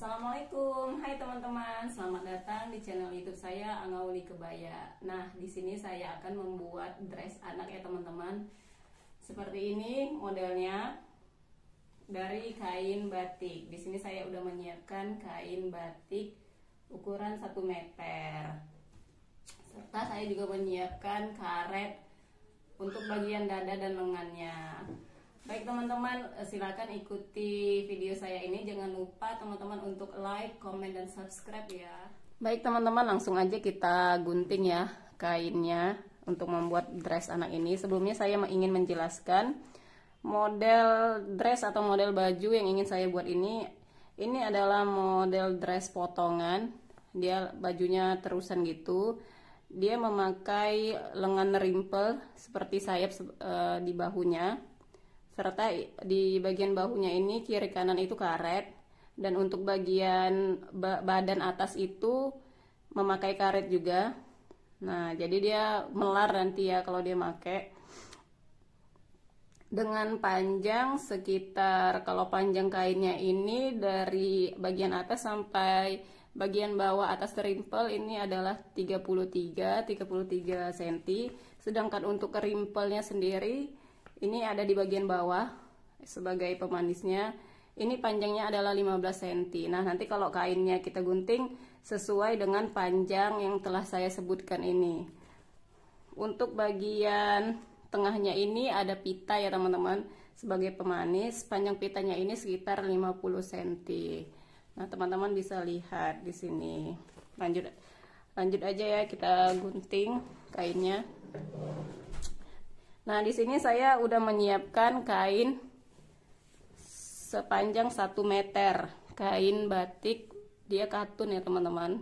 Assalamualaikum, hai teman-teman, selamat datang di channel YouTube saya Angauli Kebaya. Nah, di sini saya akan membuat dress anak ya teman-teman. Seperti ini modelnya dari kain batik. Di sini saya udah menyiapkan kain batik ukuran 1 meter. Serta saya juga menyiapkan karet untuk bagian dada dan lengannya. Baik teman-teman, silakan ikuti video saya ini. Jangan lupa teman-teman untuk like, comment, dan subscribe ya. Baik teman-teman, langsung aja kita gunting ya kainnya untuk membuat dress anak ini. Sebelumnya saya ingin menjelaskan model dress atau model baju yang ingin saya buat ini. Ini adalah model dress potongan. Dia bajunya terusan gitu. Dia memakai lengan rimpel seperti sayap di bahunya. Serta di bagian bahunya ini kiri kanan itu karet, dan untuk bagian badan atas itu memakai karet juga. Nah, jadi dia melar nanti ya kalau dia pakai. Dengan panjang sekitar, kalau panjang kainnya ini dari bagian atas sampai bagian bawah atas rimpel ini adalah 33 cm. Sedangkan untuk rimpelnya sendiri ini ada di bagian bawah sebagai pemanisnya. Ini panjangnya adalah 15 cm. Nah, nanti kalau kainnya kita gunting sesuai dengan panjang yang telah saya sebutkan ini. Untuk bagian tengahnya ini ada pita ya teman-teman sebagai pemanis. Panjang pitanya ini sekitar 50 cm. Nah, teman-teman bisa lihat di sini. Lanjut aja ya, kita gunting kainnya. Nah, di sini saya udah menyiapkan kain sepanjang 1 meter. Kain batik, dia katun ya teman-teman.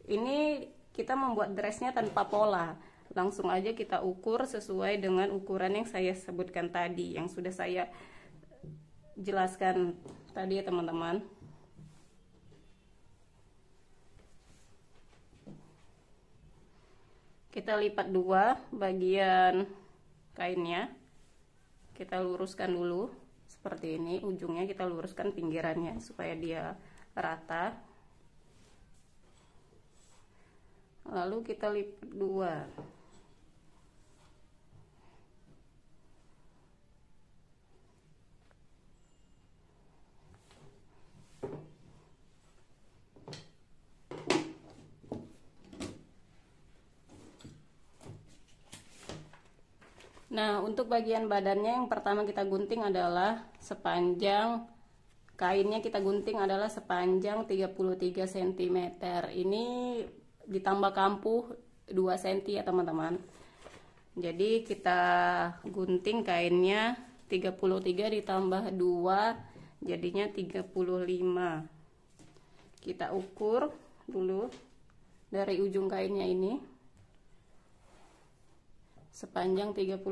Ini kita membuat dressnya tanpa pola. Langsung aja kita ukur sesuai dengan ukuran yang saya sebutkan tadi, yang sudah saya jelaskan tadi ya teman-teman. Kita lipat dua bagian kainnya, kita luruskan dulu seperti ini. Ujungnya kita luruskan pinggirannya supaya dia rata, lalu kita lipat dua. Nah, untuk bagian badannya yang pertama kita gunting adalah sepanjang kainnya, kita gunting adalah sepanjang 33 cm. Ini ditambah kampuh 2 cm ya teman-teman. Jadi kita gunting kainnya 33 ditambah 2 jadinya 35. Kita ukur dulu dari ujung kainnya ini sepanjang 35.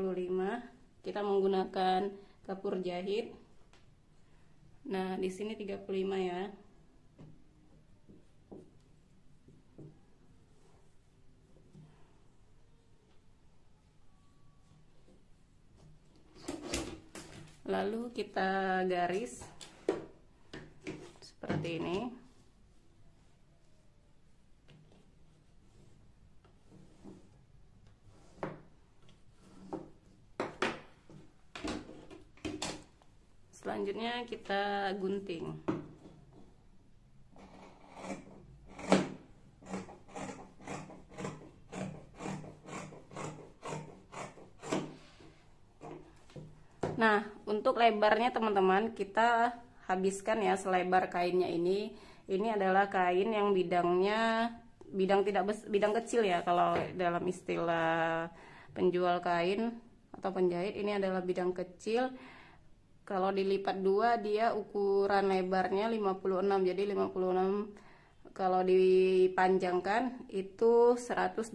Kita menggunakan kapur jahit. Nah, di sini 35 ya. Lalu kita garis seperti ini. Selanjutnya kita gunting. Nah, untuk lebarnya teman-teman kita habiskan ya selebar kainnya ini. Ini adalah kain yang bidangnya bidang kecil ya kalau dalam istilah penjual kain atau penjahit. Ini adalah bidang kecil. Kalau dilipat dua dia ukuran lebarnya 56, jadi 56 kalau dipanjangkan itu 112.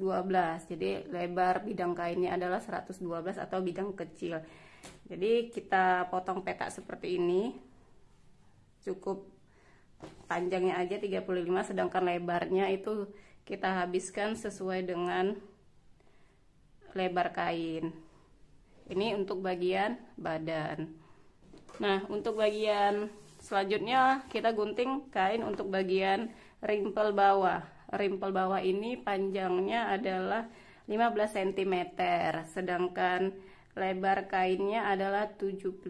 Jadi lebar bidang kainnya adalah 112 atau bidang kecil. Jadi kita potong petak seperti ini. Cukup panjangnya aja 35, sedangkan lebarnya itu kita habiskan sesuai dengan lebar kain. Ini untuk bagian badan. Nah, untuk bagian selanjutnya kita gunting kain untuk bagian rimpel bawah. Rimpel bawah ini panjangnya adalah 15 cm, sedangkan lebar kainnya adalah 75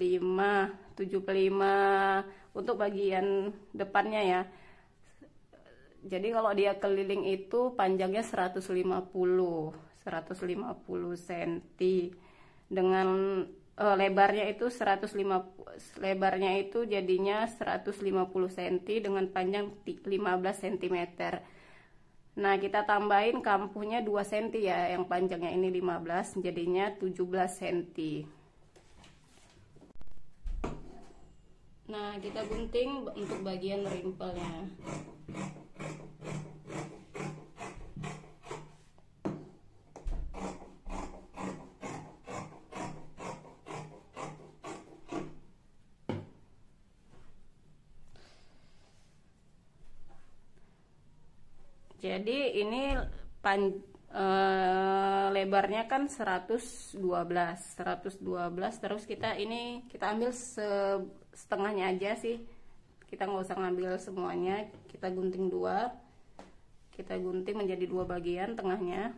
untuk bagian depannya ya. Jadi kalau dia keliling itu panjangnya 150 cm, dengan lebarnya itu lebarnya itu jadinya 150 cm dengan panjang 15 cm. Nah, kita tambahin kampuhnya 2 cm ya, yang panjangnya ini 15, jadinya 17 cm. Nah, kita gunting untuk bagian rimpelnya. Jadi ini lebarnya kan 112, terus kita ambil setengahnya aja sih, kita nggak usah ngambil semuanya, kita gunting kita gunting menjadi 2 bagian tengahnya.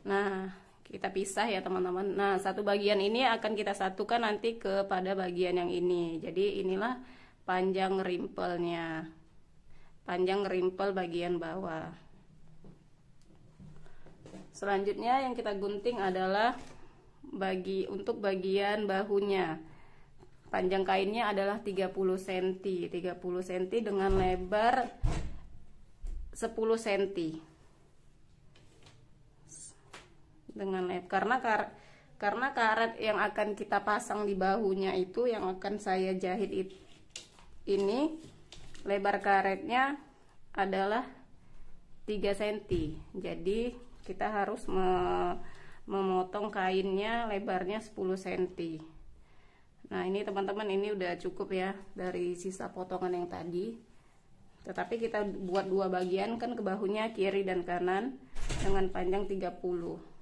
Nah, kita pisah ya teman-teman. Nah, satu bagian ini akan kita satukan nanti kepada bagian yang ini. Jadi inilah panjang rimpelnya, panjang rimpel bagian bawah. Selanjutnya yang kita gunting adalah untuk bagian bahunya. Panjang kainnya adalah 30 cm dengan lebar 10 cm. Karena karet yang akan kita pasang di bahunya itu yang akan saya jahit ini, lebar karetnya adalah 3 cm. Jadi kita harus memotong kainnya lebarnya 10 cm. Nah, ini teman-teman, ini udah cukup ya dari sisa potongan yang tadi. Tetapi kita buat 2 bagian kan ke bahunya, kiri dan kanan, dengan panjang 30.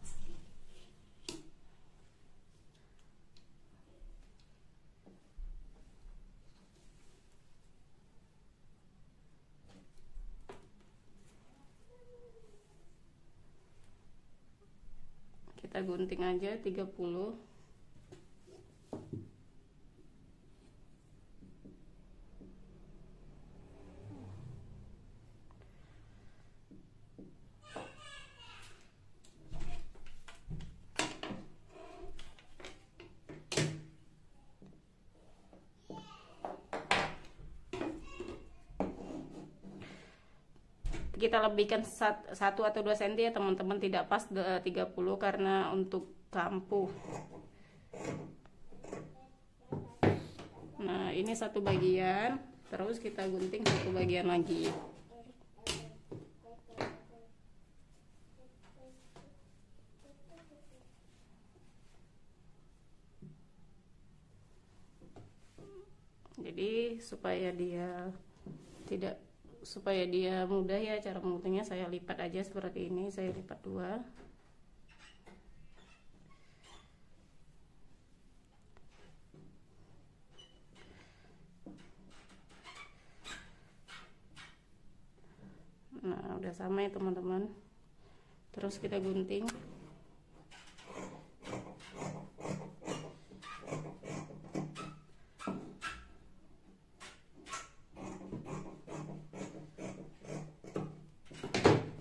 Kita gunting aja 30. Kita lebihkan 1 atau 2 cm ya teman-teman, tidak pas 30 karena untuk kampuh. Nah, ini satu bagian, terus kita gunting satu bagian lagi. Jadi supaya dia mudah ya cara memotongnya, saya lipat aja seperti ini, saya lipat 2. Nah, udah sama ya teman-teman, terus kita gunting.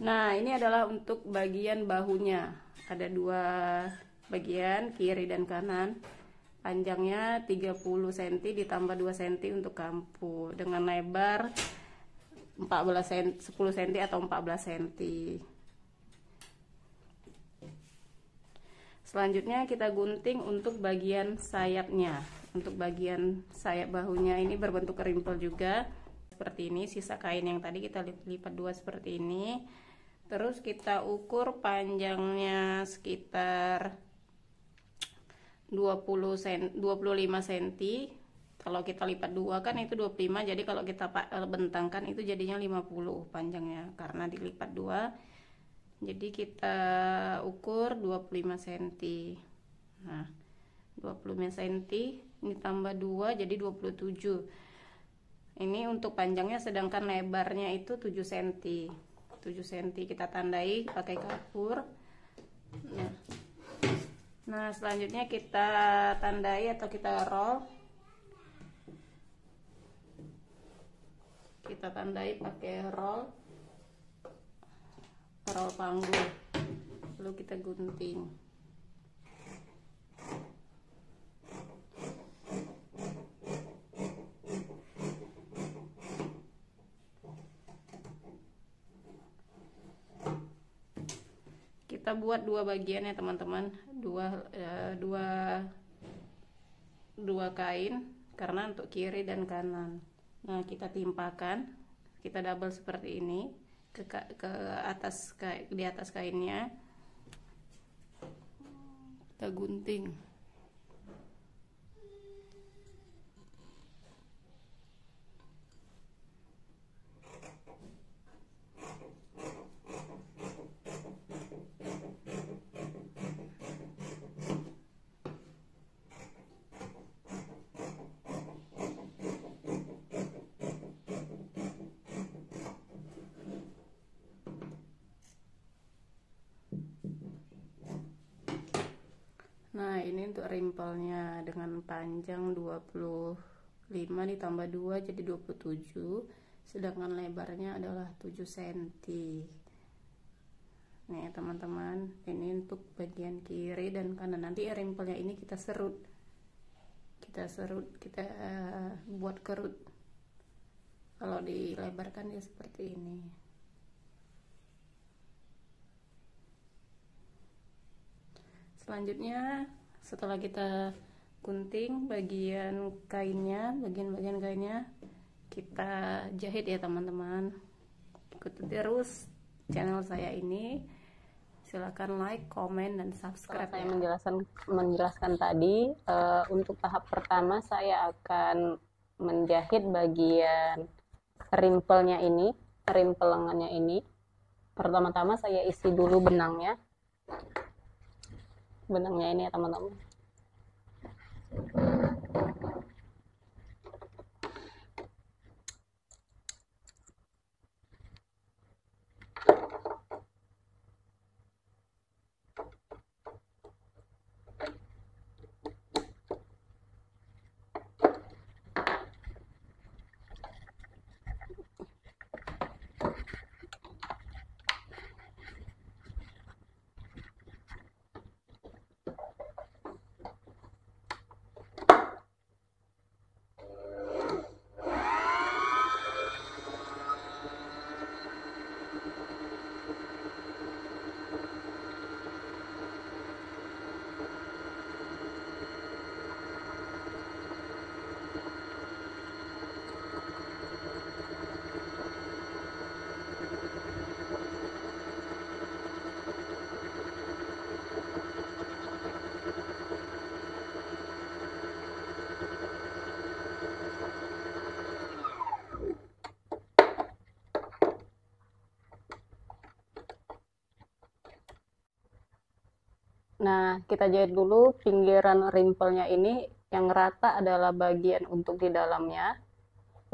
Nah, ini adalah untuk bagian bahunya. Ada 2 bagian, kiri dan kanan. Panjangnya 30 cm ditambah 2 cm untuk kampuh, dengan lebar 10 cm atau 14 cm. Selanjutnya kita gunting untuk bagian sayapnya. Untuk bagian sayap bahunya ini berbentuk rimpel juga. Seperti ini, sisa kain yang tadi kita lipat 2 seperti ini. Terus kita ukur panjangnya sekitar 25 cm. Kalau kita lipat 2 kan itu 25, jadi kalau kita bentangkan itu jadinya 50 panjangnya, karena dilipat 2. Jadi kita ukur 25 cm. Nah, 25 cm ini tambah 2 jadi 27. Ini untuk panjangnya, sedangkan lebarnya itu 7 cm. 7 cm kita tandai pakai kapur. Nah, selanjutnya kita tandai atau kita roll. Kita tandai pakai roll panggul. Lalu kita gunting. Kita buat dua bagian ya teman-teman, dua kain, karena untuk kiri dan kanan. Nah, kita timpakan, kita double seperti ini ke atas, di atas kainnya kita gunting. Nah, ini untuk rimpelnya dengan panjang 25 ditambah 2 jadi 27, sedangkan lebarnya adalah 7 cm. Nih teman-teman, ini untuk bagian kiri dan kanan. Nanti rimpelnya ini kita serut, kita buat kerut. Kalau dilebarkan dia seperti ini. Selanjutnya, setelah kita gunting bagian bagian kainnya, kita jahit ya teman-teman. Ikuti terus channel saya ini. Silakan like, komen, dan subscribe. Saya menjelaskan tadi, untuk tahap pertama saya akan menjahit bagian rimpelnya ini, rimpel lengannya ini. Pertama-tama saya isi dulu benangnya ini ya teman-teman. Nah, kita jahit dulu pinggiran rimpelnya ini. Yang rata adalah bagian untuk di dalamnya.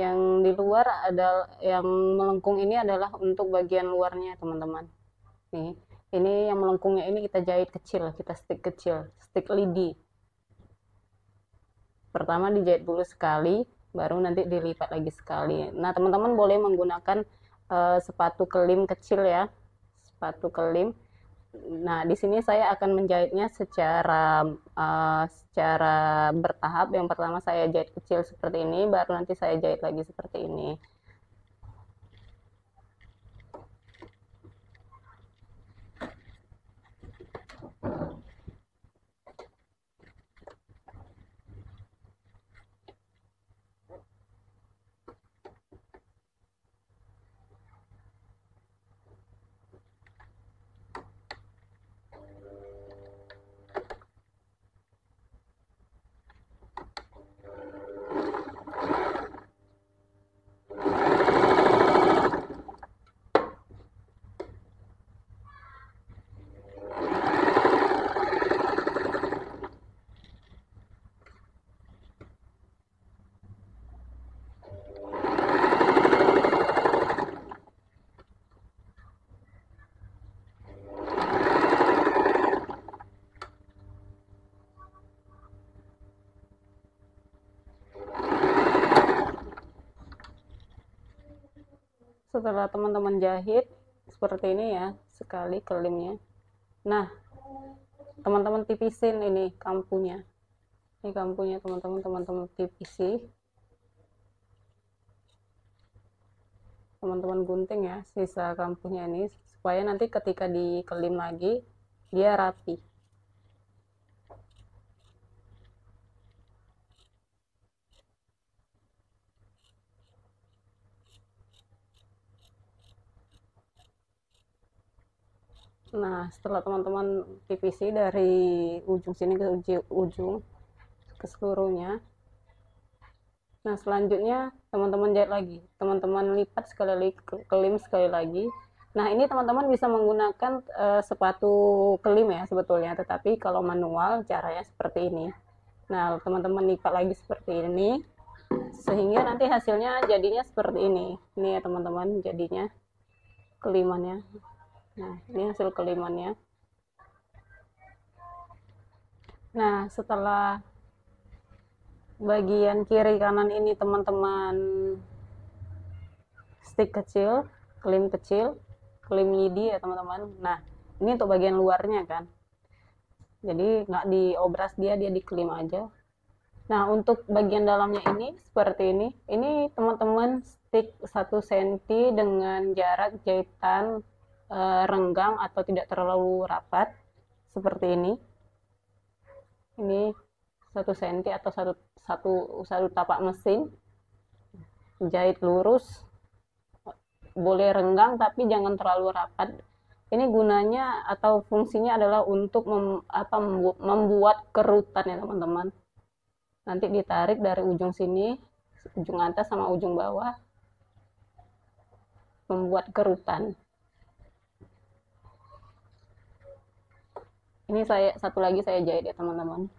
Yang di luar adalah, yang melengkung ini adalah untuk bagian luarnya, teman-teman. Nih, ini yang melengkungnya ini kita jahit kecil, kita stick kecil, stick lidi. Pertama dijahit dulu sekali, baru nanti dilipat lagi sekali. Nah, teman-teman boleh menggunakan sepatu kelim kecil ya, sepatu kelim. Nah, di sini saya akan menjahitnya secara bertahap. Yang pertama saya jahit kecil seperti ini, baru nanti saya jahit lagi seperti ini. setelah teman-teman jahit seperti ini ya, sekali kelimnya. Nah, teman-teman tipisin ini kampunya. Ini kampunya teman-teman tipisi. Teman-teman gunting ya sisa kampunya ini supaya nanti ketika dikelim lagi dia rapi. Nah, setelah teman-teman tipisi dari ujung sini ke ujung ke seluruhnya. Nah, selanjutnya teman-teman jahit lagi. Teman-teman lipat sekali lagi, kelim sekali lagi. Nah, ini teman-teman bisa menggunakan sepatu kelim ya sebetulnya, tetapi kalau manual caranya seperti ini. Nah, teman-teman lipat lagi seperti ini sehingga nanti hasilnya jadinya seperti ini. Ini ya teman-teman, jadinya kelimannya. Nah, ini hasil kelimannya. Nah, setelah bagian kiri kanan ini teman-teman stick kecil, kelim lidi ya teman-teman. Nah, ini untuk bagian luarnya kan. Jadi nggak diobras dia dikelim aja. Nah, untuk bagian dalamnya ini seperti ini. Ini teman-teman stick 1 cm dengan jarak jahitan renggang atau tidak terlalu rapat seperti ini. Ini 1 cm atau satu tapak mesin. Jahit lurus, boleh renggang tapi jangan terlalu rapat. Ini gunanya atau fungsinya adalah untuk membuat kerutan ya teman-teman. Nanti ditarik dari ujung sini, ujung atas sama ujung bawah, membuat kerutan. Ini satu lagi saya jahit ya teman-teman.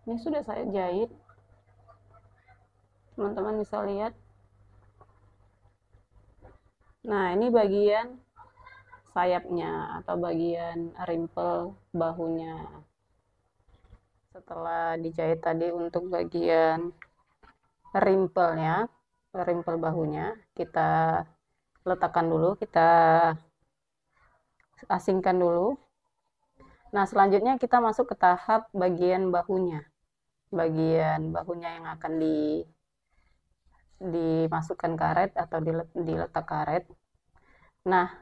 Ini sudah saya jahit, teman-teman bisa lihat. Nah, ini bagian sayapnya atau bagian rimpel bahunya. Setelah dijahit tadi untuk bagian rimpelnya, rimpel bahunya, kita letakkan dulu, kita asingkan dulu. Nah, selanjutnya kita masuk ke tahap bagian bahunya. Bagian bahunya yang akan dimasukkan karet atau diletak karet. Nah,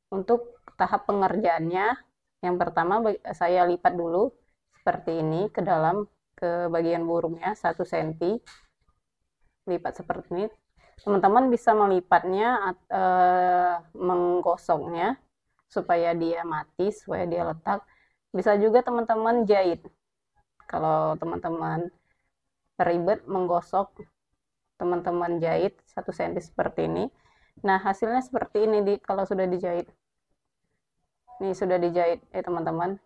untuk tahap pengerjaannya, yang pertama saya lipat dulu seperti ini ke dalam, ke bagian burungnya 1 cm. Lipat seperti ini. Teman-teman bisa melipatnya, menggosoknya supaya dia mati, supaya dia letak. Bisa juga teman-teman jahit. Kalau teman-teman ribet menggosok, teman-teman jahit 1 cm seperti ini. Nah, hasilnya seperti ini kalau sudah dijahit. Ini sudah dijahit ya teman-teman.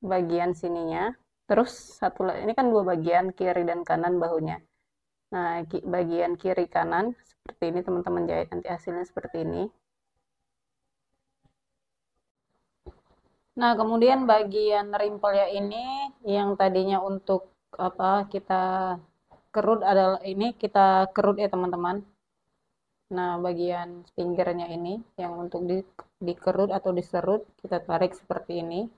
Bagian sininya. Terus ini kan 2 bagian, kiri dan kanan bahunya. Nah, bagian kiri kanan seperti ini teman-teman jahit, nanti hasilnya seperti ini. Nah, kemudian bagian rimpelnya ini yang tadinya untuk kita kerut adalah ini kita kerut ya teman-teman. Nah, bagian pinggirnya ini yang untuk dikerut atau diserut, kita tarik seperti ini.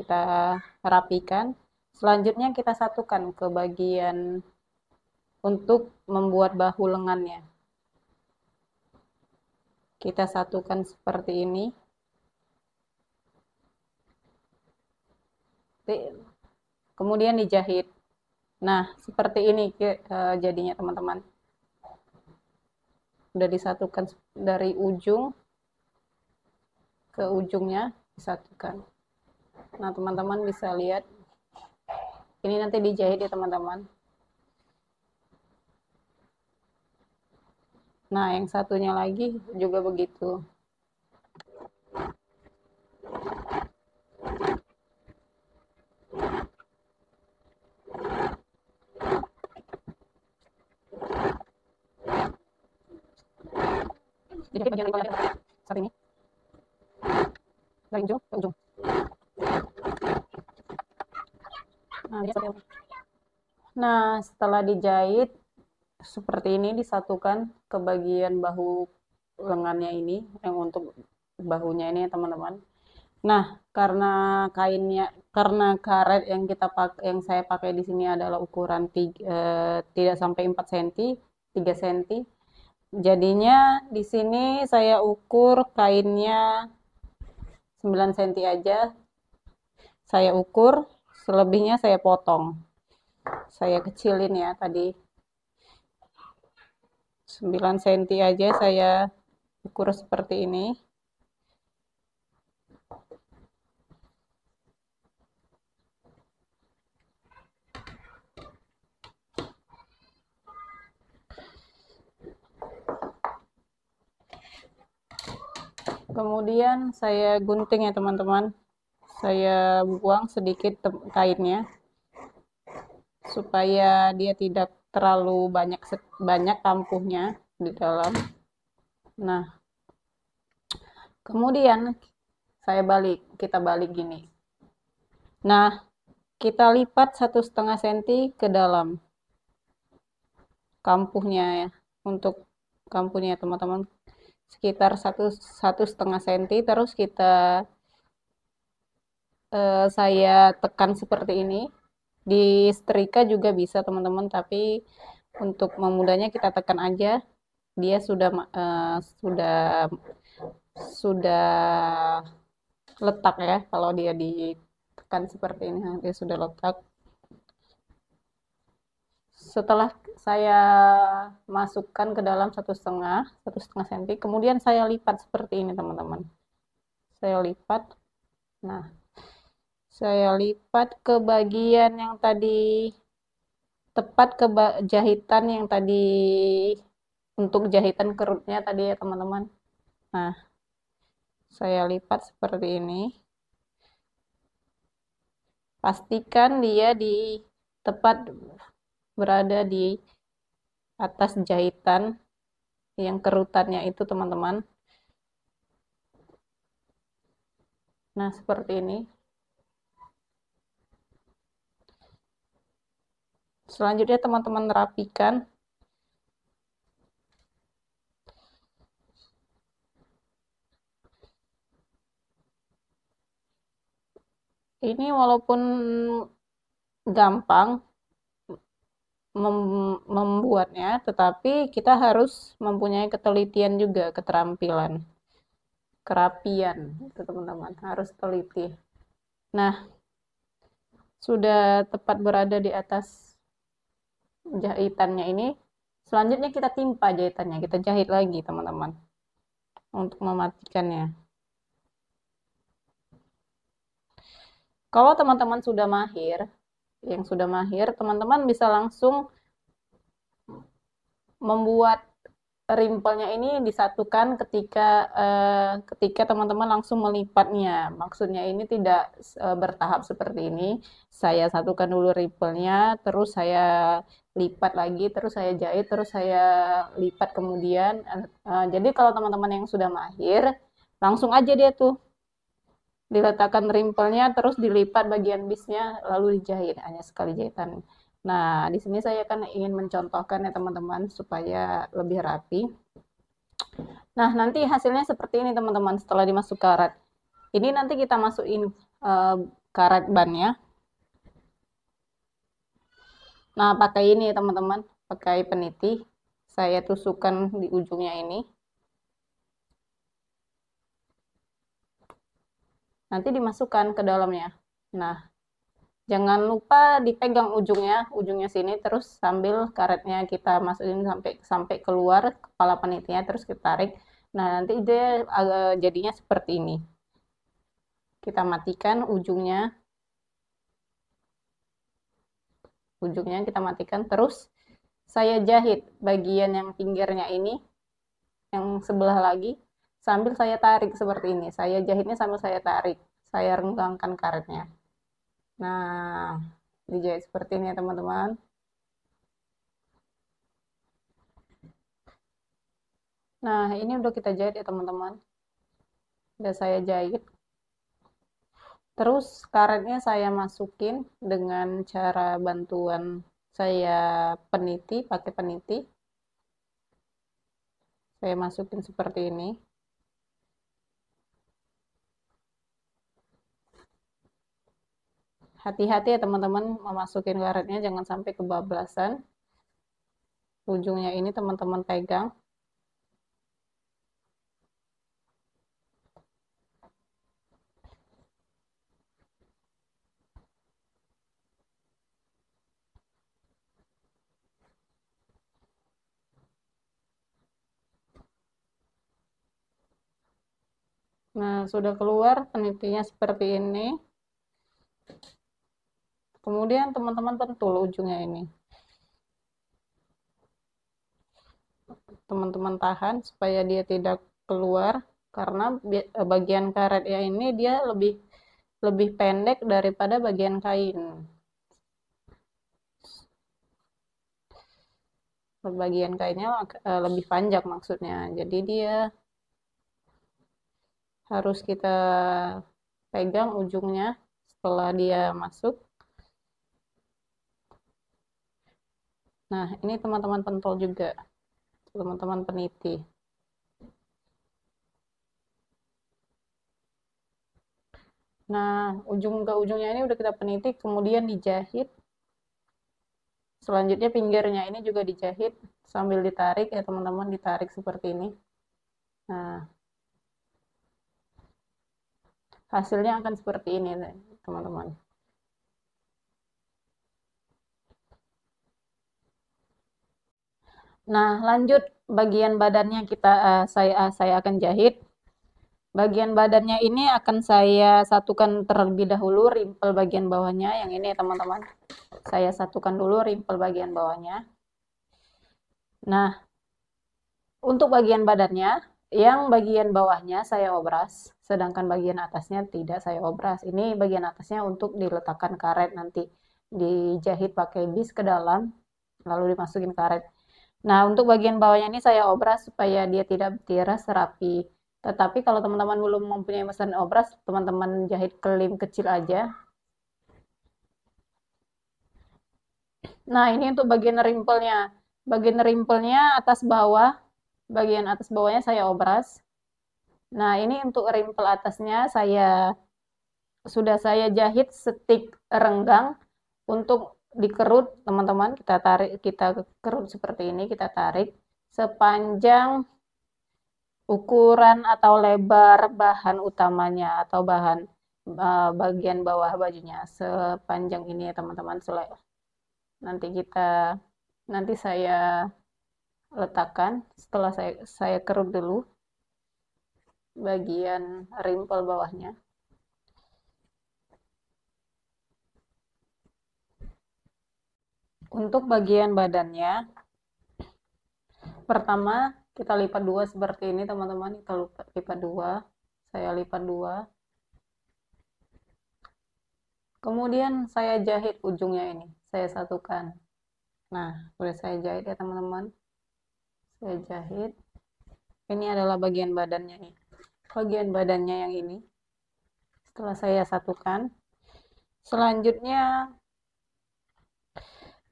Kita rapikan. Selanjutnya kita satukan ke bagian untuk membuat bahu lengannya. Kita satukan seperti ini. Kemudian dijahit. Nah, seperti ini jadinya teman-teman. udah disatukan dari ujung ke ujungnya disatukan. Nah, teman-teman bisa lihat ini nanti dijahit ya teman-teman. Nah, yang satunya lagi juga begitu. Jadi bagian rimpelnya saat ini dari ujung ke ujung. Nah, setelah dijahit seperti ini disatukan ke bagian bahu lengannya ini, yang untuk bahunya ini ya teman-teman. Nah, karena karena karet yang yang saya pakai di sini adalah ukuran tidak sampai 4 cm, 3 cm. Jadinya di sini saya ukur kainnya 9 cm aja. Saya ukur, selebihnya saya potong. Saya kecilin ya tadi. 9 cm aja saya ukur seperti ini. Kemudian saya gunting ya teman-teman. Saya buang sedikit kainnya supaya dia tidak terlalu banyak kampuhnya di dalam. Nah, kemudian kita balik gini. Nah, kita lipat 1,5 cm ke dalam kampuhnya ya. Untuk kampuhnya teman-teman sekitar 1,5 cm, terus saya tekan seperti ini. Di setrika juga bisa teman-teman, tapi untuk memudahnya kita tekan aja. Dia sudah letak ya. Kalau dia ditekan seperti ini, dia sudah letak. Setelah saya masukkan ke dalam 1,5 cm, kemudian saya lipat seperti ini teman-teman. Saya lipat. Nah, saya lipat ke bagian yang tadi, tepat ke jahitan yang tadi, untuk jahitan kerutnya tadi ya teman-teman. Nah, saya lipat seperti ini. Pastikan dia tepat berada di atas jahitan yang kerutannya itu teman-teman. Nah, seperti ini. Selanjutnya teman-teman rapikan. Ini walaupun gampang membuatnya, tetapi kita harus mempunyai ketelitian juga, keterampilan, kerapian, itu teman-teman, harus teliti. Nah, sudah tepat berada di atas jahitannya ini. Selanjutnya kita timpa jahitannya, kita jahit lagi teman-teman untuk mematikannya. Kalau teman-teman sudah mahir, teman-teman bisa langsung membuat rimpelnya ini disatukan ketika teman-teman langsung melipatnya. Maksudnya ini tidak bertahap seperti ini. Saya satukan dulu rimpelnya, terus saya lipat lagi, terus saya jahit, terus saya lipat kemudian. Jadi kalau teman-teman yang sudah mahir, langsung aja dia tuh diletakkan rimpelnya, terus dilipat bagian bisnya, lalu dijahit, hanya sekali jahitan. Nah, di sini saya kan ingin mencontohkan ya teman-teman, supaya lebih rapi. Nah, nanti hasilnya seperti ini teman-teman, setelah dimasuk karat. Ini nanti kita masukin karat bannya. Nah, pakai ini teman-teman, pakai peniti. Saya tusukkan di ujungnya ini. Nanti dimasukkan ke dalamnya. Nah, Jangan lupa dipegang ujungnya sini, terus sambil karetnya kita masukin sampai sampai keluar kepala penitinya, terus kita tarik. Nah, nanti dia jadinya seperti ini. Kita matikan ujungnya kita matikan, terus saya jahit bagian yang pinggirnya ini, yang sebelah lagi, sambil saya tarik seperti ini. Saya jahitnya sambil saya tarik, saya renggangkan karetnya. Nah, dijahit seperti ini ya teman-teman. Nah, ini udah kita jahit ya teman-teman. Udah saya jahit. Terus karetnya saya masukin dengan cara bantuan saya peniti, pakai peniti. Saya masukin seperti ini. Hati-hati ya teman-teman memasukin karetnya, jangan sampai kebablasan. Ujungnya ini teman-teman pegang. Nah, sudah keluar penitinya seperti ini. Kemudian teman-teman pentul ujungnya ini. Teman-teman tahan supaya dia tidak keluar, karena bagian karetnya ini dia lebih pendek daripada bagian kain. Bagian kainnya lebih panjang maksudnya. Jadi dia harus kita pegang ujungnya setelah dia masuk. Nah, ini teman-teman pentol juga, teman-teman peniti. Nah, ujung ke ujungnya ini udah kita peniti, kemudian dijahit. Selanjutnya pinggirnya ini juga dijahit sambil ditarik ya teman-teman, ditarik seperti ini. Nah, hasilnya akan seperti ini teman-teman. Nah, lanjut bagian badannya saya akan jahit. Bagian badannya ini akan saya satukan terlebih dahulu rimpel bagian bawahnya, yang ini ya teman-teman. Saya satukan dulu rimpel bagian bawahnya. Nah, untuk bagian badannya, yang bagian bawahnya saya obras, sedangkan bagian atasnya tidak saya obras. Ini bagian atasnya untuk diletakkan karet, nanti dijahit pakai bis ke dalam, lalu dimasukin karet. Nah, untuk bagian bawahnya ini saya obras supaya dia tidak tiras rapi. Tetapi kalau teman-teman belum mempunyai mesin obras, teman-teman jahit kelim kecil aja. Nah, ini untuk bagian rimpelnya. Bagian rimpelnya atas bawah, bagian atas bawahnya saya obras. Nah, ini untuk rimpel atasnya sudah saya jahit stik renggang untuk dikerut, teman-teman. Kita kerut seperti ini, kita tarik sepanjang ukuran atau lebar bahan utamanya atau bahan bagian bawah bajunya, sepanjang ini ya teman-teman. Nanti saya letakkan setelah saya kerut dulu bagian rimpel bawahnya. Untuk bagian badannya, pertama kita lipat dua seperti ini teman-teman. Kita lipat dua, saya lipat dua. Kemudian saya jahit ujungnya ini, saya satukan. Nah, sudah saya jahit ya teman-teman. Saya jahit. Ini adalah bagian badannya nih. Bagian badannya yang ini. Setelah saya satukan, selanjutnya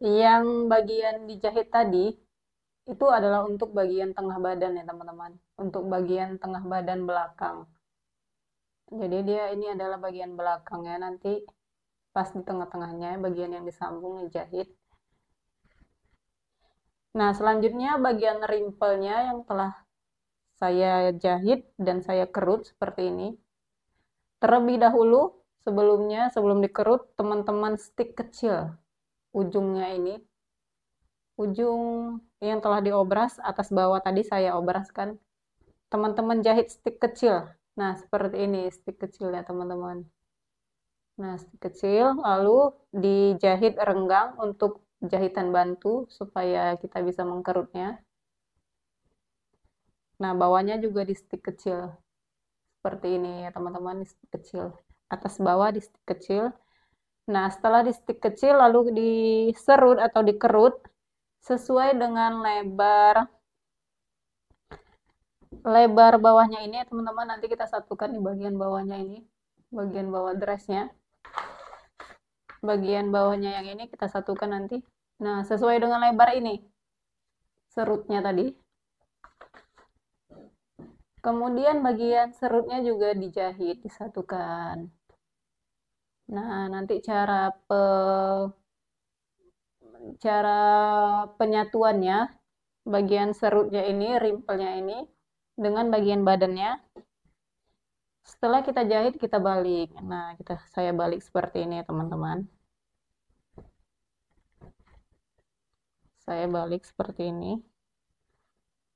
yang bagian dijahit tadi itu adalah untuk bagian tengah badan ya teman-teman. Untuk bagian tengah badan belakang. Jadi ini adalah bagian belakangnya, nanti pas di tengah-tengahnya bagian yang disambung dijahit. Nah, selanjutnya bagian rimpelnya yang telah saya jahit dan saya kerut seperti ini. Terlebih dahulu, sebelum dikerut, teman-teman stik kecil ujungnya ini, ujung yang telah diobras atas bawah tadi saya obraskan, teman-teman jahit stik kecil. Nah, seperti ini stik kecilnya teman-teman. Nah, stik kecil lalu dijahit renggang untuk jahitan bantu supaya kita bisa mengkerutnya. Nah, bawahnya juga di stik kecil. Seperti ini ya teman-teman, di stik kecil. Atas bawah di stik kecil. Nah, setelah di stik kecil lalu diserut atau dikerut sesuai dengan lebar bawahnya ini ya teman-teman. Nanti kita satukan di bagian bawahnya ini, bagian bawah dressnya. Bagian bawahnya yang ini kita satukan nanti. Nah, sesuai dengan lebar ini serutnya tadi. Kemudian bagian serutnya juga dijahit, disatukan. Nah, nanti cara penyatuannya, bagian serutnya ini, rimpelnya ini, dengan bagian badannya. Setelah kita jahit, kita balik. Nah, saya balik seperti ini ya teman-teman. Saya balik seperti ini.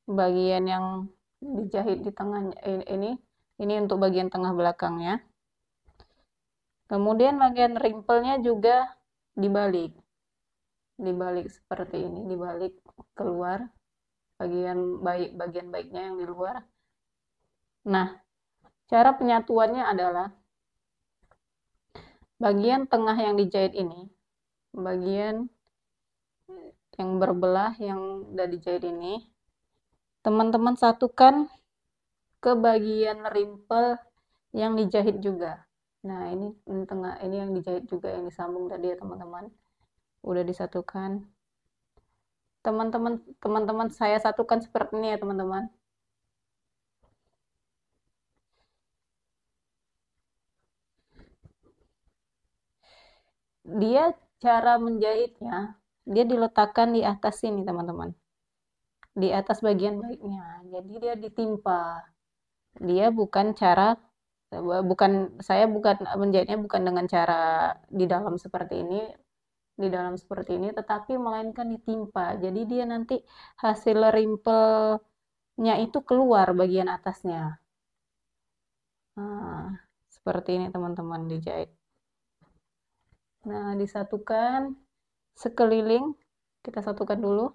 Bagian yang dijahit di tengahnya ini untuk bagian tengah belakangnya. Kemudian bagian rimpelnya juga dibalik. Dibalik seperti ini, dibalik keluar bagian baiknya yang di luar. Nah, cara penyatuannya adalah bagian tengah yang dijahit ini, bagian yang berbelah yang udah dijahit ini, teman-teman satukan ke bagian rimpel yang dijahit juga. Nah, ini tengah, ini yang dijahit juga, yang disambung tadi ya teman-teman. Udah disatukan. Teman-teman saya satukan seperti ini ya teman-teman. Dia cara menjahitnya, dia diletakkan di atas sini teman-teman. Di atas bagian baiknya. Jadi dia ditimpa. Dia saya bukan menjahitnya bukan dengan cara di dalam seperti ini, tetapi melainkan ditimpa. Jadi dia nanti hasil rimpelnya itu keluar bagian atasnya. Nah, seperti ini teman-teman dijahit. Nah, disatukan sekeliling, kita satukan dulu.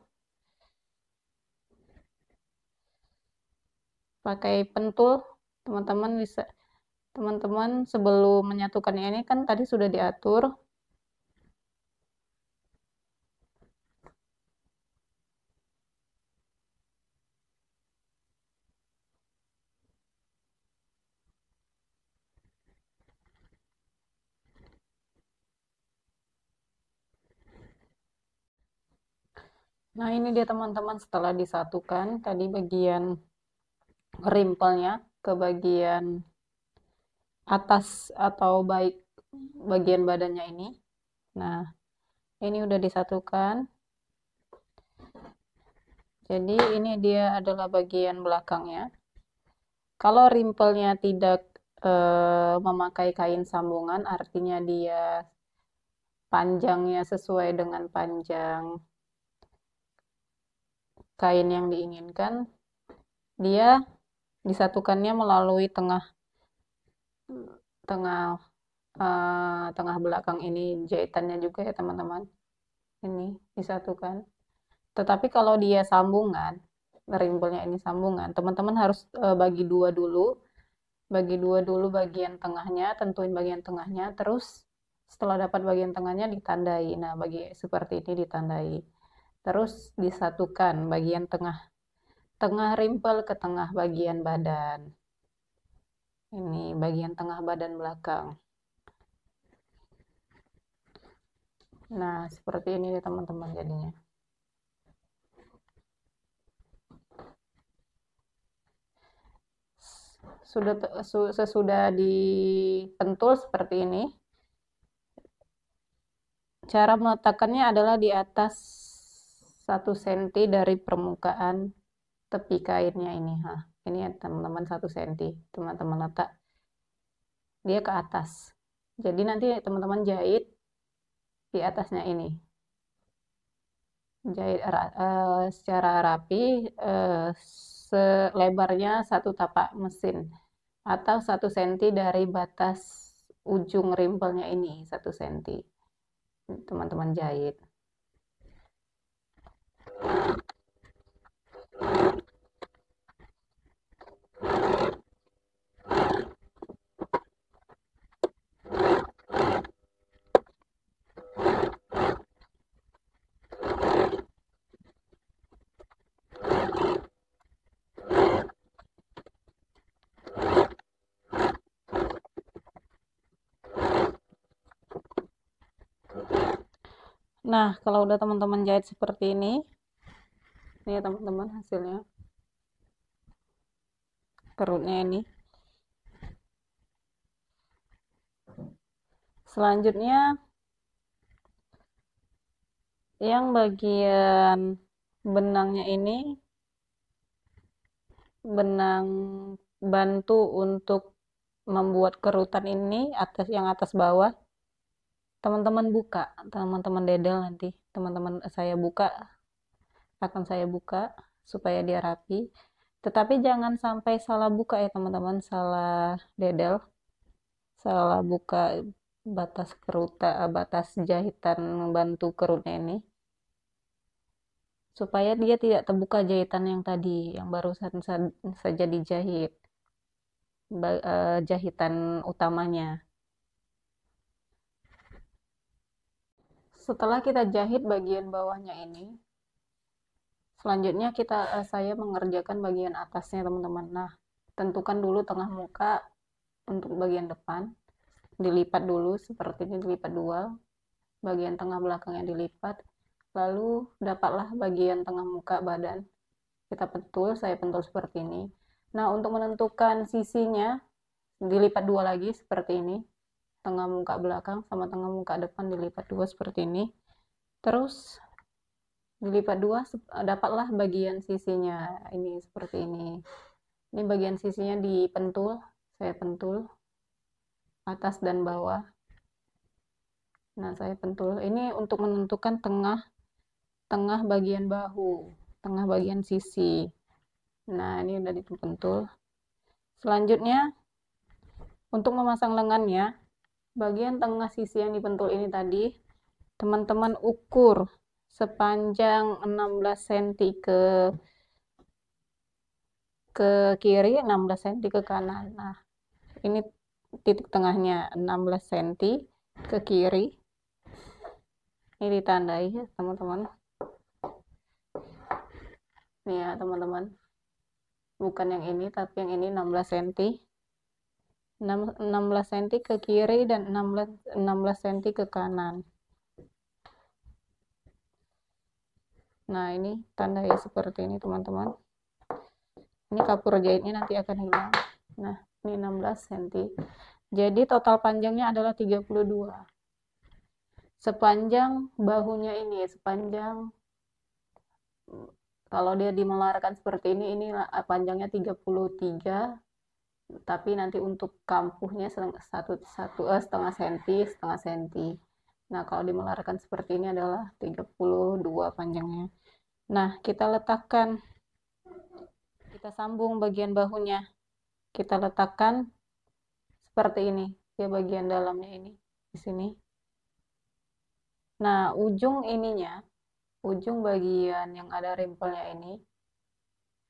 Pakai pentul, teman-teman sebelum menyatukannya ini kan tadi sudah diatur. Nah, ini dia teman-teman setelah disatukan tadi bagian rimpelnya ke bagian atas atau bagian badannya ini. Nah, ini udah disatukan. Jadi ini dia adalah bagian belakangnya. Kalau rimpelnya tidak memakai kain sambungan, artinya dia panjangnya sesuai dengan panjang kain yang diinginkan, dia disatukannya melalui tengah belakang ini jahitannya juga ya teman-teman. Ini disatukan. Tetapi kalau dia sambungan, rimpelnya ini sambungan, teman-teman harus bagi dua dulu bagian tengahnya, tentuin bagian tengahnya, terus setelah dapat bagian tengahnya ditandai. Nah, seperti ini ditandai. Terus disatukan bagian tengah rimpel ke tengah bagian badan. Ini bagian tengah badan belakang. Nah, seperti ini ya teman-teman jadinya. Sesudah dipentul seperti ini. Cara meletakkannya adalah di atas 1 cm dari permukaan tepi kainnya ini. Ini ya teman-teman 1 cm. Teman-teman letak dia ke atas. Jadi nanti teman-teman jahit di atasnya ini. Jahit secara rapi, selebarnya 1 tapak mesin atau 1 senti dari batas ujung rimpelnya ini, 1 senti. Teman-teman jahit. Nah, kalau udah teman-teman jahit seperti ini ya teman-teman, hasilnya perutnya ini. Selanjutnya yang bagian benangnya ini, benang bantu untuk membuat kerutan ini, yang atas bawah, teman-teman buka, teman-teman dedel nanti, teman-teman akan saya buka supaya dia rapi. Tetapi jangan sampai salah buka ya teman-teman, salah dedel, salah buka batas jahitan membantu kerutnya ini, supaya dia tidak terbuka jahitan yang tadi, yang barusan saja dijahit, jahitan utamanya. Setelah kita jahit bagian bawahnya ini, selanjutnya saya mengerjakan bagian atasnya teman-teman. Nah, tentukan dulu tengah muka untuk bagian depan, dilipat dulu seperti ini, dilipat 2, bagian tengah belakangnya dilipat, lalu dapatlah bagian tengah muka badan, kita pentul, saya pentul seperti ini. Nah, untuk menentukan sisinya dilipat 2 lagi seperti ini, tengah muka belakang sama tengah muka depan dilipat 2 seperti ini, terus dilipat 2, dapatlah bagian sisinya ini seperti ini. Ini bagian sisinya dipentul, saya pentul atas dan bawah. Nah, saya pentul ini untuk menentukan tengah bagian bahu, tengah bagian sisi. Nah, ini udah dipentul. Selanjutnya untuk memasang lengannya, bagian tengah sisi yang dipentul ini tadi, teman-teman ukur sepanjang 16 cm ke kiri, 16 cm ke kanan. Nah, ini titik tengahnya 16 cm ke kiri. Ini ditandai ya teman-teman. Nih ya teman-teman. Bukan yang ini, tapi yang ini 16 cm. 16 cm ke kiri dan 16 cm ke kanan. Nah, ini tandai seperti ini teman-teman. Ini kapur jahitnya nanti akan hilang. Nah, ini 16 cm. Jadi total panjangnya adalah 32. Sepanjang bahunya ini, kalau dia dimelarkan seperti ini panjangnya 33, tapi nanti untuk kampuhnya setengah senti. Nah, kalau dimelarkan seperti ini adalah 32 panjangnya. Nah, kita sambung bagian bahunya. Kita letakkan seperti ini, ya bagian dalamnya ini, di sini. Nah, ujung bagian yang ada rimpelnya ini,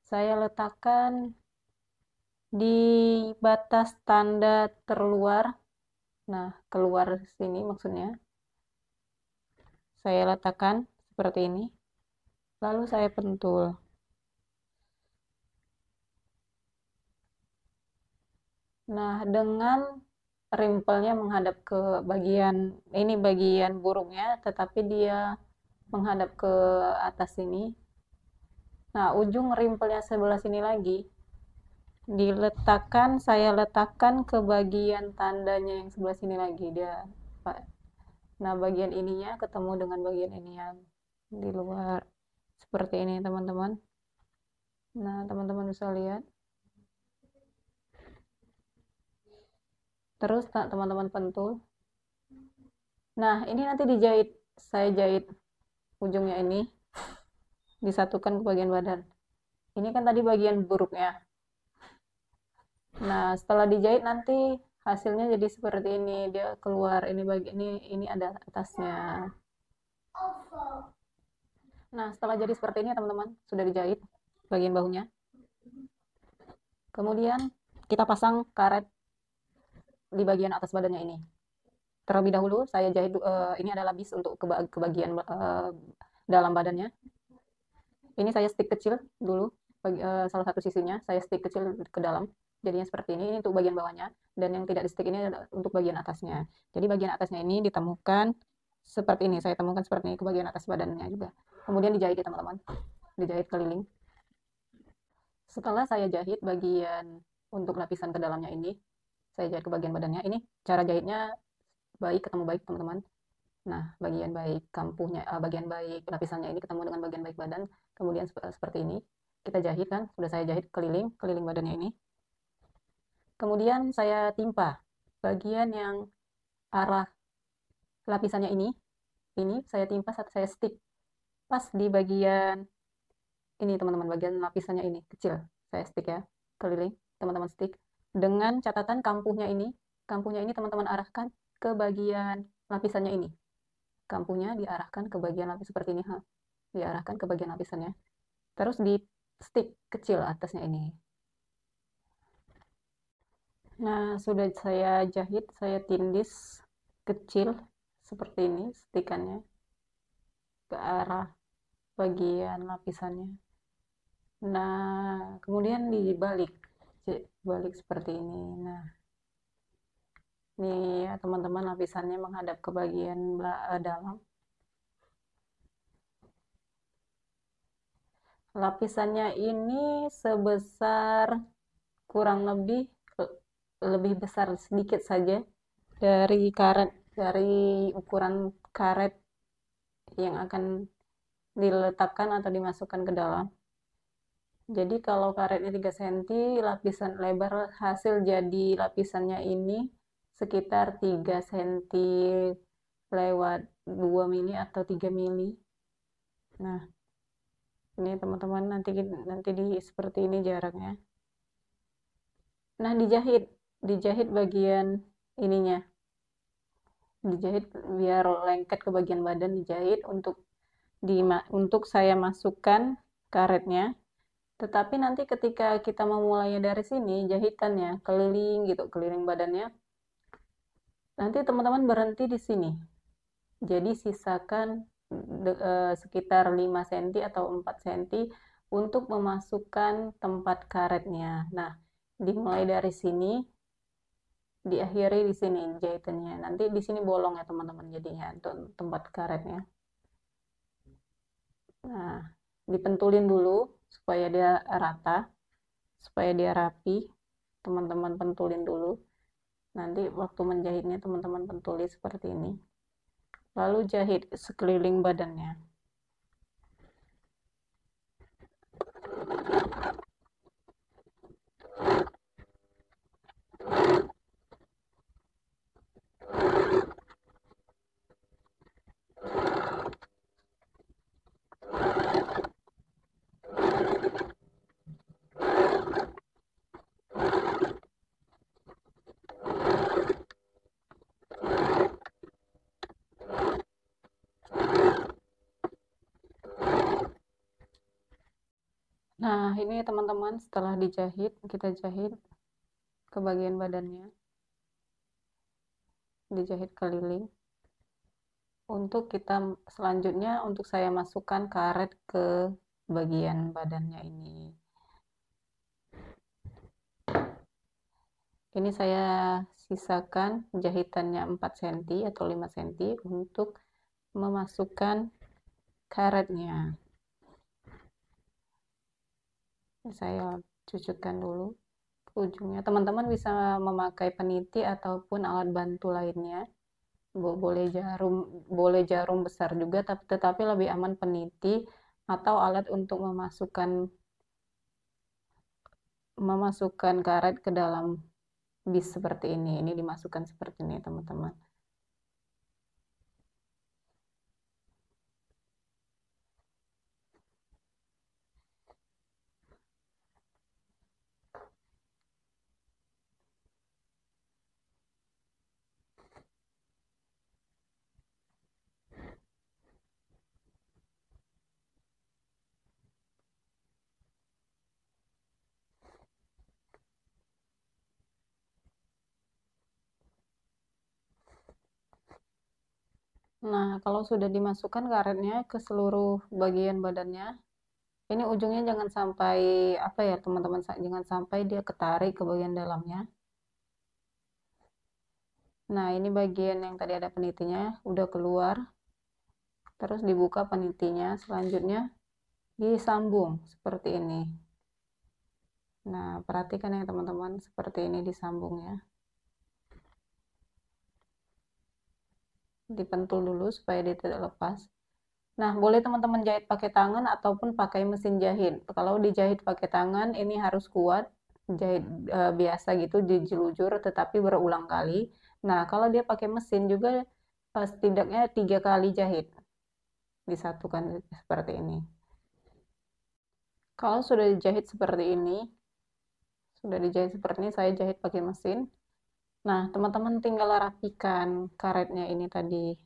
saya letakkan di batas tanda terluar. Nah, keluar sini maksudnya. Saya letakkan seperti ini. Lalu saya pentul. Nah, dengan rimpelnya menghadap ke bagian burungnya, tetapi dia menghadap ke atas sini. Nah, ujung rimpelnya sebelah sini lagi saya letakkan ke bagian tandanya yang sebelah sini lagi nah, bagian ininya ketemu dengan bagian ini yang di luar seperti ini teman-teman. Nah, teman-teman bisa lihat. Terus teman-teman pentul Nah, ini nanti dijahit. Saya jahit ujungnya ini disatukan ke bagian badan. Ini kan tadi bagian buruknya. Nah, setelah dijahit nanti hasilnya jadi seperti ini. Dia keluar ini ada atasnya. Nah, setelah jadi seperti ini teman-teman, sudah dijahit bagian bahunya. Kemudian kita pasang karet di bagian atas badannya ini. Terlebih dahulu saya jahit ini adalah bis untuk ke bagian dalam badannya. Ini saya stick kecil dulu, salah satu sisinya saya stick kecil ke dalam. Jadinya seperti ini untuk bagian bawahnya, dan yang tidak di stick ini adalah untuk bagian atasnya. Jadi bagian atasnya ini ditemukan seperti ini, saya temukan seperti ini ke bagian atas badannya juga. Kemudian dijahit ya teman-teman, dijahit keliling. Setelah saya jahit bagian untuk lapisan ke dalamnya ini, saya jahit ke bagian badannya. Ini cara jahitnya ketemu baik teman-teman. Nah, bagian baik kampuhnya, bagian baik lapisannya ini ketemu dengan bagian baik badan. Kemudian seperti ini, kita jahit kan, sudah saya jahit keliling badannya ini. Kemudian saya timpa bagian yang arah lapisannya ini saya timpa, saya stick pas di bagian ini teman-teman, bagian lapisannya ini kecil, saya stick ya, keliling, teman-teman stick. Dengan catatan kampuhnya ini teman-teman arahkan ke bagian lapisannya ini. Kampuhnya diarahkan ke bagian lapis seperti ini, diarahkan ke bagian lapisannya. Terus di stick kecil atasnya ini. Nah, sudah saya jahit, saya tindis kecil seperti ini stikannya ke arah bagian lapisannya. Nah, kemudian dibalik, balik seperti ini. Nah, ini ya teman-teman, lapisannya menghadap ke bagian dalam. Lapisannya ini sebesar kurang lebih besar sedikit saja dari ukuran karet yang akan diletakkan atau dimasukkan ke dalam. Jadi kalau karetnya 3 cm, lapisan lebar hasil jadi lapisannya ini sekitar 3 cm lewat 2 mili atau 3 mili. Nah, ini teman-teman nanti seperti ini jaraknya. Nah, dijahit bagian ininya. Dijahit biar lengket ke bagian badan, dijahit untuk saya masukkan karetnya. Tetapi nanti ketika kita memulainya dari sini, jahitannya keliling gitu, keliling badannya. Nanti teman-teman berhenti di sini. Jadi sisakan sekitar 5 cm atau 4 cm untuk memasukkan tempat karetnya. Nah, dimulai dari sini, diakhiri di sini jahitannya. Nanti di sini bolong ya teman-teman jadinya untuk tempat karetnya. Nah, dipentulin dulu supaya dia rata, supaya dia rapi. Teman-teman pentulin dulu. Nanti waktu menjahitnya teman-teman pentuli seperti ini. Lalu jahit sekeliling badannya. Nah, ini teman-teman setelah dijahit, kita jahit ke bagian badannya. Dijahit keliling. Untuk kita selanjutnya, untuk saya masukkan karet ke bagian badannya ini. Ini saya sisakan jahitannya 4 cm atau 5 cm untuk memasukkan karetnya. Saya cucukkan dulu ke ujungnya. Teman-teman bisa memakai peniti ataupun alat bantu lainnya. Boleh jarum besar juga, tetapi lebih aman peniti atau alat untuk memasukkan karet ke dalam bis seperti ini. Ini dimasukkan seperti ini teman-teman. Nah, kalau sudah dimasukkan karetnya ke seluruh bagian badannya, ini ujungnya jangan sampai apa ya teman-teman, jangan sampai dia ketarik ke bagian dalamnya. Nah, ini bagian yang tadi ada penitinya udah keluar. Terus dibuka penitinya, selanjutnya disambung seperti ini. Nah, perhatikan ya teman-teman, seperti ini disambungnya. Dipentul dulu supaya dia tidak lepas. Nah, boleh teman-teman jahit pakai tangan ataupun pakai mesin jahit. Kalau dijahit pakai tangan, ini harus kuat, jahit biasa gitu, dijilujur, tetapi berulang kali. Nah, kalau dia pakai mesin juga setidaknya 3 kali jahit. Disatukan seperti ini. Kalau sudah dijahit seperti ini, saya jahit pakai mesin. Nah, teman-teman tinggal rapikan karetnya ini tadi.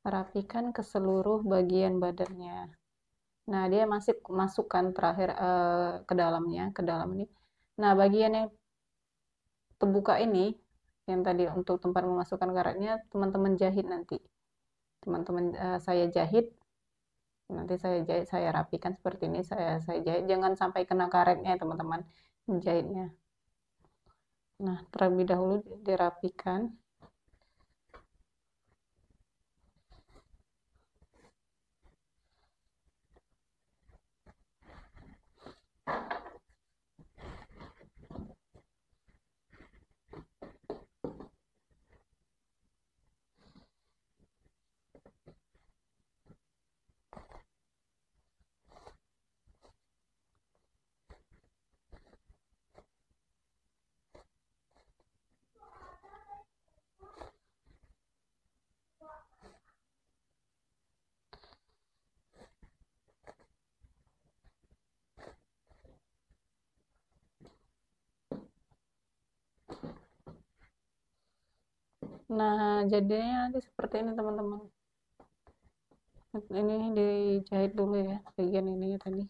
Rapikan ke seluruh bagian badannya. Nah, dia masih masukkan terakhir ke dalamnya, ke dalam ini. Nah, bagian yang terbuka ini, yang tadi untuk tempat memasukkan karetnya, teman-teman jahit nanti. Teman-teman saya jahit, nanti saya rapikan seperti ini, saya jahit. Jangan sampai kena karetnya, teman-teman, menjahitnya. Nah, terlebih dahulu dirapikan. Nah, jadinya nanti seperti ini teman-teman. Ini dijahit dulu ya, bagian ini tadi.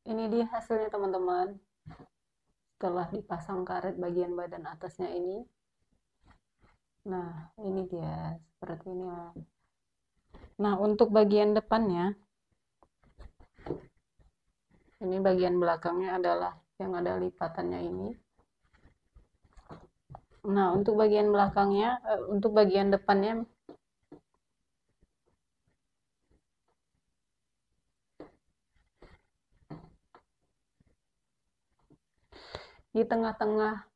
Ini dia hasilnya teman-teman. Setelah dipasang karet bagian badan atasnya ini. Nah, ini dia seperti ini ya. Nah, untuk bagian depannya, ini bagian belakangnya adalah yang ada lipatannya ini. Nah, untuk bagian belakangnya, untuk bagian depannya, di tengah-tengah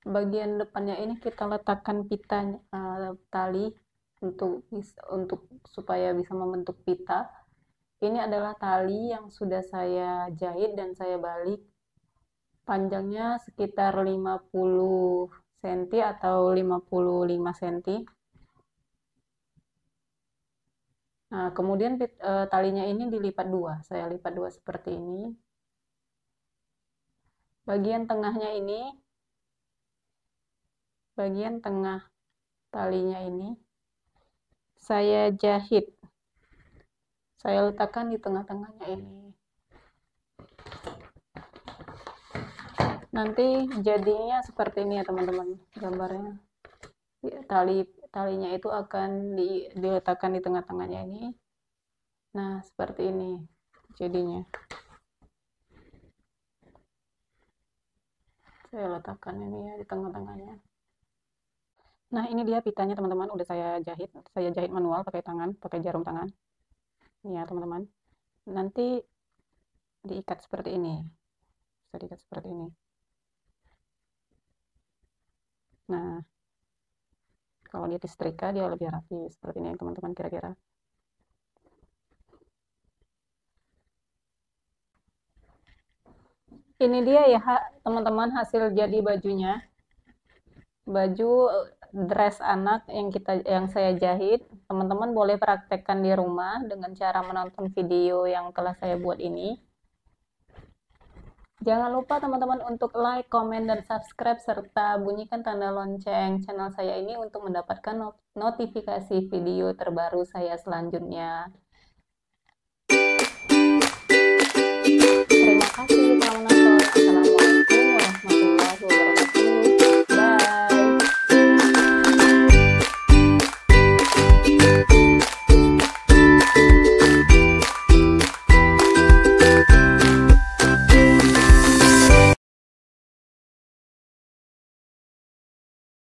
bagian depannya ini kita letakkan pita tali untuk supaya bisa membentuk pita. Ini adalah tali yang sudah saya jahit dan saya balik. Panjangnya sekitar 50 cm atau 55 cm. Nah, kemudian talinya ini dilipat dua. Saya lipat dua seperti ini. Bagian tengahnya ini, bagian tengah talinya ini, saya jahit. Saya letakkan di tengah-tengahnya ini. Nanti jadinya seperti ini ya teman-teman, gambarnya. Talinya itu akan diletakkan di tengah-tengahnya ini. Nah, seperti ini jadinya. Saya letakkan ini ya di tengah-tengahnya. Nah, ini dia pitanya teman-teman, udah saya jahit. Saya jahit manual pakai tangan, pakai jarum tangan. Ya, teman-teman. Nanti diikat seperti ini. Bisa diikat seperti ini. Nah, kalau dia disetrika dia lebih rapi seperti ini teman-teman kira-kira. Ini dia ya teman-teman hasil jadi bajunya. Baju dress anak yang saya jahit. Teman-teman boleh praktekkan di rumah dengan cara menonton video yang telah saya buat ini. Jangan lupa teman-teman untuk like, komen, dan subscribe serta bunyikan tanda lonceng channel saya ini untuk mendapatkan notifikasi video terbaru saya selanjutnya. Terima kasih telah menonton. Assalamualaikum warahmatullahi wabarakatuh. warahmatullahi wabarakatuh.